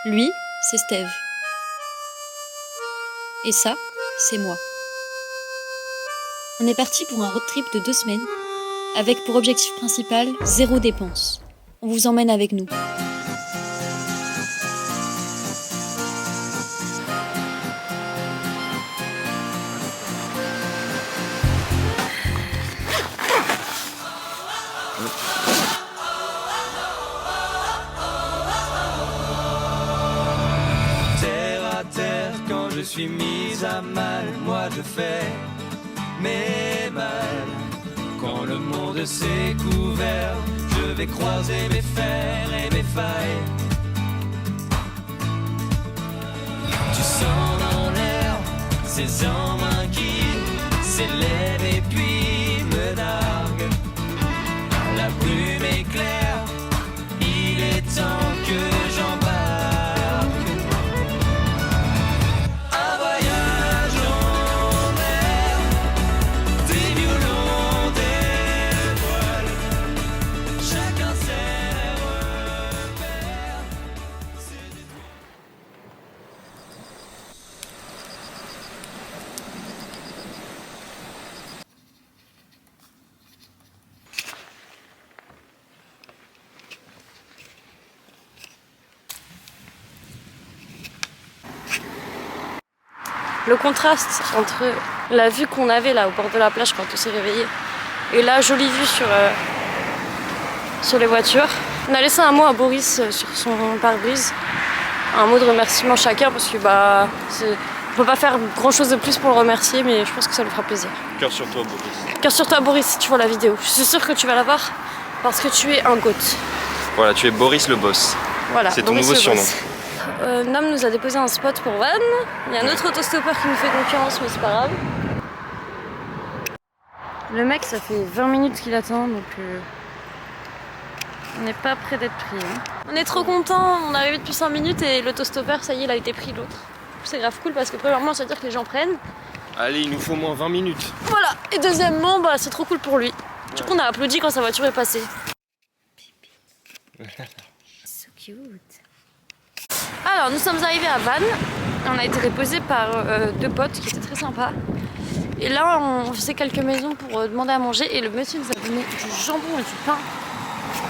Lui, c'est Steve. Et ça, c'est moi. On est parti pour un road trip de 2 semaines, avec pour objectif principal 0 dépense. On vous emmène avec nous. Je suis mise à mal, moi je fais mes mal. Quand le monde s'est couvert, je vais croiser mes fers et mes failles. Tu sens dans l'air ces mains qui s'élèvent et puis me narguent. La brume est claire, il est temps que j'embarque. Le contraste entre la vue qu'on avait là au bord de la plage quand on s'est réveillé et la jolie vue sur les voitures. On a laissé un mot à Boris sur son pare-brise, un mot de remerciement chacun parce que on peut pas faire grand chose de plus pour le remercier, mais je pense que ça lui fera plaisir. Cœur sur toi, Boris. Cœur sur toi, Boris, si tu vois la vidéo. Je suis sûre que tu vas la voir parce que tu es un goat. Voilà, tu es Boris le boss. Voilà, c'est ton nouveau surnom. Nam nous a déposé un spot pour Van. Il y a un autre autostoppeur qui nous fait concurrence, mais c'est pas grave. Le mec, ça fait 20 minutes qu'il attend, donc on n'est pas près d'être pris. Hein. On est trop contents, on est arrivé depuis 5 minutes et l'autostoppeur, ça y est, il a été pris l'autre. C'est grave cool parce que premièrement, ça veut dire que les gens prennent. Allez, il nous faut au moins 20 minutes. Voilà, et deuxièmement, c'est trop cool pour lui. Du coup, on a applaudi quand sa voiture est passée. So cute. Alors, nous sommes arrivés à Vannes. On a été déposés par 2 potes qui étaient très sympas. Et là, on faisait quelques maisons pour demander à manger. Et le monsieur nous a donné du jambon et du pain.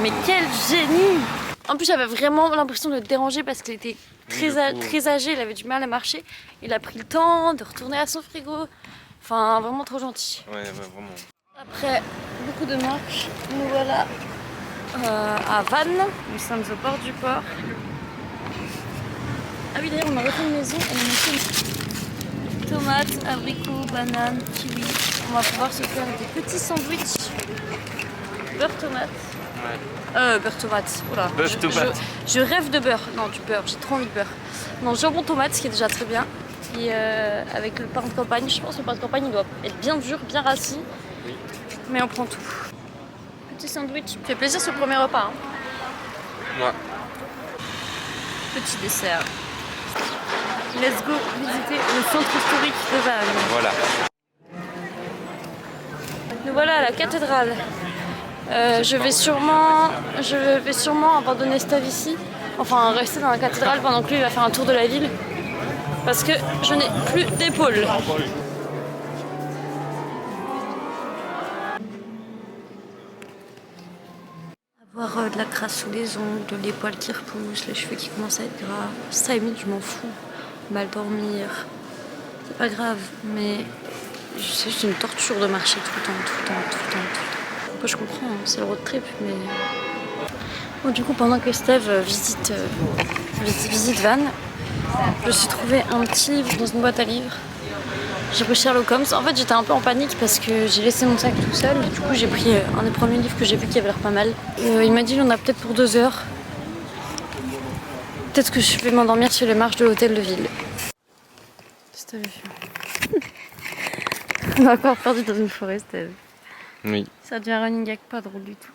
Mais quel génie! En plus, j'avais vraiment l'impression de le déranger parce qu'il était très âgé. Il avait du mal à marcher. Il a pris le temps de retourner à son frigo. Enfin, vraiment trop gentil. Ouais, vraiment. Après beaucoup de marches, nous voilà à Vannes. Nous sommes au bord du port. Ah oui, d'ailleurs, on a refait une maison et on a fait tomates, abricots, bananes, kiwis. On va pouvoir se faire des petits sandwichs. Beurre tomate. Ouais. Beurre tomate. Oula. Beurre tomate. Je rêve de beurre. Non, du beurre. J'ai trop envie de beurre. Non, jambon tomate, ce qui est déjà très bien. Et avec le pain de campagne, je pense que le pain de campagne il doit être bien dur, bien rassis. Oui. Mais on prend tout. Petit sandwich. Fait plaisir ce premier repas. Hein. Ouais. Petit dessert. Let's go visiter le centre historique de Vannes. Voilà. Nous voilà à la cathédrale. Je vais sûrement abandonner Steve ici. Enfin, rester dans la cathédrale pendant que lui va faire un tour de la ville. Parce que je n'ai plus d'épaule. Avoir de la crasse sous les ongles, les poils qui repoussent, les cheveux qui commencent à être gras. Ça, limite, je m'en fous. Mal dormir, c'est pas grave, mais c'est juste une torture de marcher tout le temps. Moi, je comprends, hein, c'est le road trip, mais... Bon, du coup, pendant que Steve visite Vannes, je me suis trouvé un petit livre dans une boîte à livres. J'ai pris Sherlock Holmes. En fait, j'étais un peu en panique parce que j'ai laissé mon sac tout seul. Du coup, j'ai pris un des premiers livres que j'ai vu qui avait l'air pas mal. Il m'a dit, il en a peut-être pour 2 heures. Peut-être que je vais m'endormir sur les marches de l'hôtel de ville. Steve. On est encore perdu dans une forêt, Steve. Oui. Ça devient un running gag pas drôle du tout.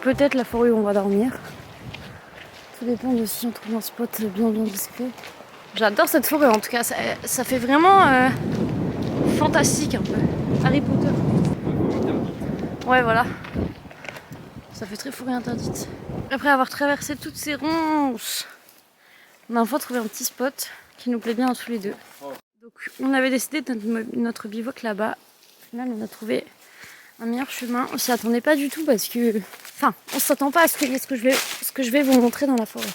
Peut-être la forêt où on va dormir. Tout dépend de si on trouve un spot bien discret. J'adore cette forêt en tout cas, ça fait vraiment fantastique un peu. Harry Potter. Ouais, voilà. Ça fait très forêt interdite. Après avoir traversé toutes ces ronces, on a enfin trouvé un petit spot qui nous plaît bien à tous les deux. Donc on avait décidé de notre bivouac là-bas. Au final, on a trouvé un meilleur chemin. On s'y attendait pas du tout parce que... Enfin, on s'attend pas à ce que je vais vous montrer dans la forêt.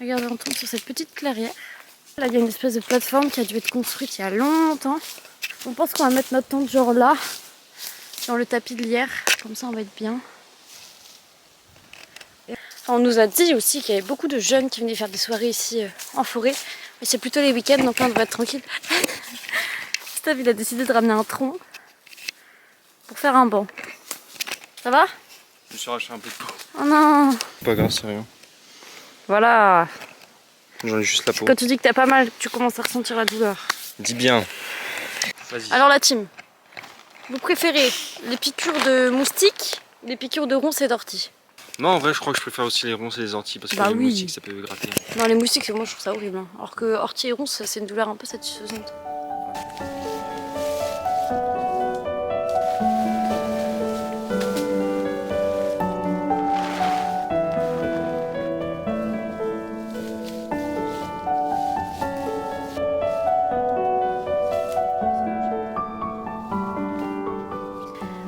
Regardez, on tombe sur cette petite clairière. Là, il y a une espèce de plateforme qui a dû être construite il y a longtemps. On pense qu'on va mettre notre tente genre là, dans le tapis de lierre. Comme ça, on va être bien. Enfin, on nous a dit aussi qu'il y avait beaucoup de jeunes qui venaient faire des soirées ici en forêt. Mais c'est plutôt les week-ends, donc là, on devrait être tranquille. Steve, il a décidé de ramener un tronc pour faire un banc. Ça va? Je me suis arraché un peu de peau. Oh non! Pas grave, c'est rien. Voilà. J'en ai juste la peau. Quand tu dis que t'as pas mal, tu commences à ressentir la douleur. Dis bien. Vas-y. Alors la team, vous préférez les piqûres de moustiques, les piqûres de ronces et d'orties? Non, en vrai, je crois que je préfère aussi les ronces et les orties parce que Bah les oui. moustiques, ça peut gratter. Non, les moustiques, moi je trouve ça horrible. Hein. Alors que orties et ronces, c'est une douleur un peu satisfaisante.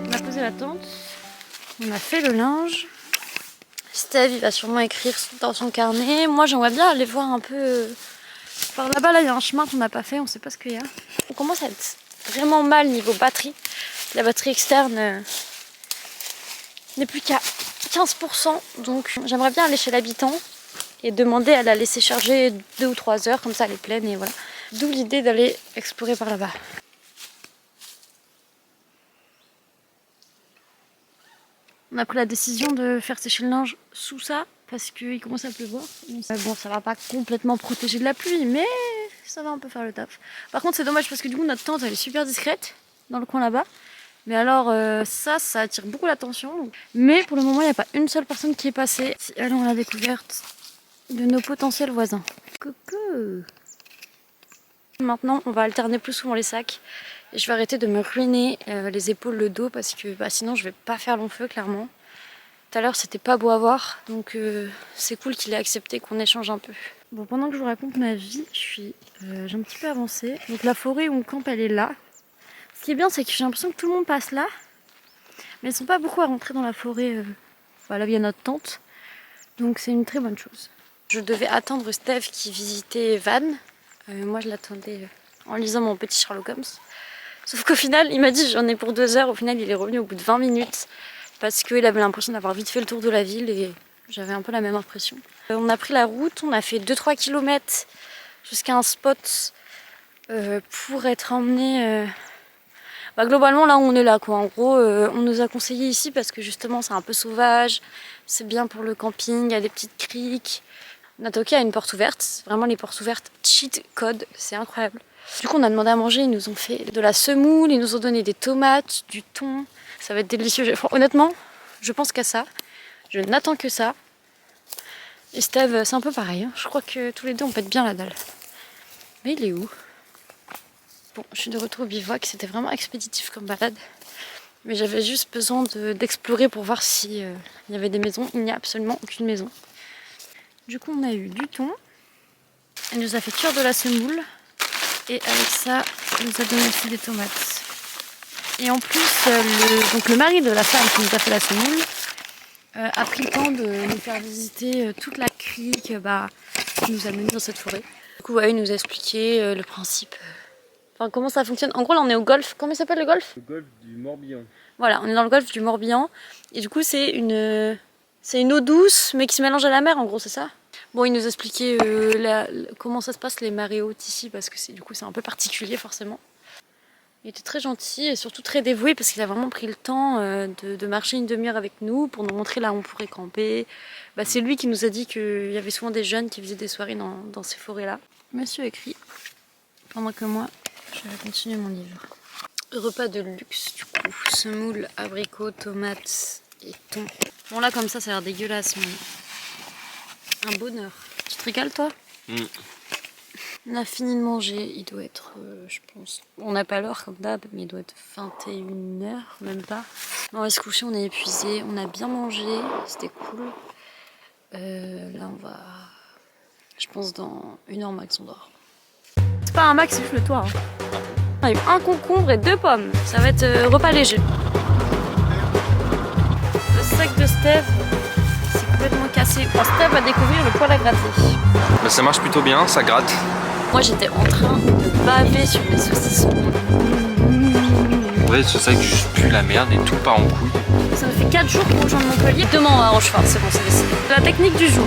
On a posé la tente, on a fait le linge. Steve, il va sûrement écrire dans son carnet. Moi, j'aimerais bien aller voir un peu par là-bas. Là, il y a un chemin qu'on n'a pas fait, on sait pas ce qu'il y a. On commence à être vraiment mal niveau batterie. La batterie externe n'est plus qu'à 15%. Donc, j'aimerais bien aller chez l'habitant et demander à la laisser charger 2 ou 3 heures, comme ça elle est pleine et voilà. D'où l'idée d'aller explorer par là-bas. On a pris la décision de faire sécher le linge sous ça parce qu'il commence à pleuvoir. Bon, ça va pas complètement protéger de la pluie, mais ça va un peu faire le taf. Par contre, c'est dommage parce que du coup, notre tente elle est super discrète dans le coin là-bas. Mais alors, ça attire beaucoup l'attention. Mais pour le moment, il n'y a pas une seule personne qui est passée. Allons à la découverte de nos potentiels voisins. Coucou! Maintenant, on va alterner plus souvent les sacs. Et je vais arrêter de me ruiner les épaules, le dos, parce que sinon je vais pas faire long feu, clairement. Tout à l'heure, c'était pas beau à voir, donc c'est cool qu'il ait accepté qu'on échange un peu. Bon, pendant que je vous raconte ma vie, j'ai un petit peu avancé. Donc la forêt où on campe, elle est là. Ce qui est bien, c'est que j'ai l'impression que tout le monde passe là. Mais ils sont pas beaucoup à rentrer dans la forêt là où il y a notre tente. Donc c'est une très bonne chose. Je devais attendre Steve qui visitait Van. Moi, je l'attendais en lisant mon petit Sherlock Holmes. Sauf qu'au final, il m'a dit j'en ai pour 2 heures. Au final, il est revenu au bout de 20 minutes parce qu'il avait l'impression d'avoir vite fait le tour de la ville et j'avais un peu la même impression. On a pris la route, on a fait 2-3 km jusqu'à un spot pour être emmené. Globalement, là où on est là, quoi. En gros, on nous a conseillé ici parce que justement, c'est un peu sauvage, c'est bien pour le camping, il y a des petites criques. Natoki a une porte ouverte, vraiment les portes ouvertes, cheat code, c'est incroyable. Du coup, on a demandé à manger, ils nous ont fait de la semoule, ils nous ont donné des tomates, du thon. Ça va être délicieux. Honnêtement, je pense qu'à ça. Je n'attends que ça. Et Steve, c'est un peu pareil. Hein. Je crois que tous les deux, on pète bien la dalle. Mais il est où? Bon, je suis de retour au bivouac. C'était vraiment expéditif comme balade. Mais j'avais juste besoin d'explorer pour voir s'il y avait des maisons. Il n'y a absolument aucune maison. Du coup, on a eu du thon. Elle nous a fait cuire de la semoule. Et avec ça, elle nous a donné aussi des tomates. Et en plus, le mari de la femme qui nous a fait la semoule a pris le temps de nous faire visiter toute la crique qui nous a menés dans cette forêt. Du coup, il nous a expliqué le principe, comment ça fonctionne. En gros, là, on est au golfe. Comment il s'appelle le golfe? Le golfe du Morbihan. Voilà, on est dans le golfe du Morbihan. Et du coup, c'est une eau douce, mais qui se mélange à la mer, en gros, c'est ça? Bon, il nous a expliqué comment ça se passe les marées hautes ici, parce que du coup c'est un peu particulier forcément. Il était très gentil et surtout très dévoué parce qu'il a vraiment pris le temps de marcher une demi-heure avec nous pour nous montrer là où on pourrait camper. C'est lui qui nous a dit qu'il y avait souvent des jeunes qui faisaient des soirées dans ces forêts-là. Monsieur écrit, pendant que moi je vais continuer mon livre. Repas de luxe du coup, semoule, abricots, tomates et thon. Bon là comme ça a l'air dégueulasse mais... un bonheur. Tu te régales toi? On a fini de manger, il doit être, je pense, on n'a pas l'heure comme d'hab, mais il doit être 21h, même pas. On va se coucher, on est épuisé, on a bien mangé, c'était cool. Là on va, je pense dans 1h max on dort. C'est pas un max, c'est juste le toit. On a eu un concombre et 2 pommes, ça va être repas léger. Le sac de Steph, c'est complètement cassé. Bon, Steph va découvrir le poêle à gratter. Bah, ça marche plutôt bien, ça gratte. Moi j'étais en train de baver sur mes saucissons. Ouais, c'est ça que je pue la merde et tout part en couille. Ça me fait 4 jours pour rejoindre Montpellier. Demain on va à Rochefort, c'est bon, c'est décidé. La technique du jour.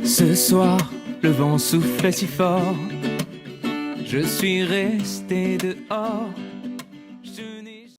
Ce soir, le vent soufflait si fort, je suis resté dehors.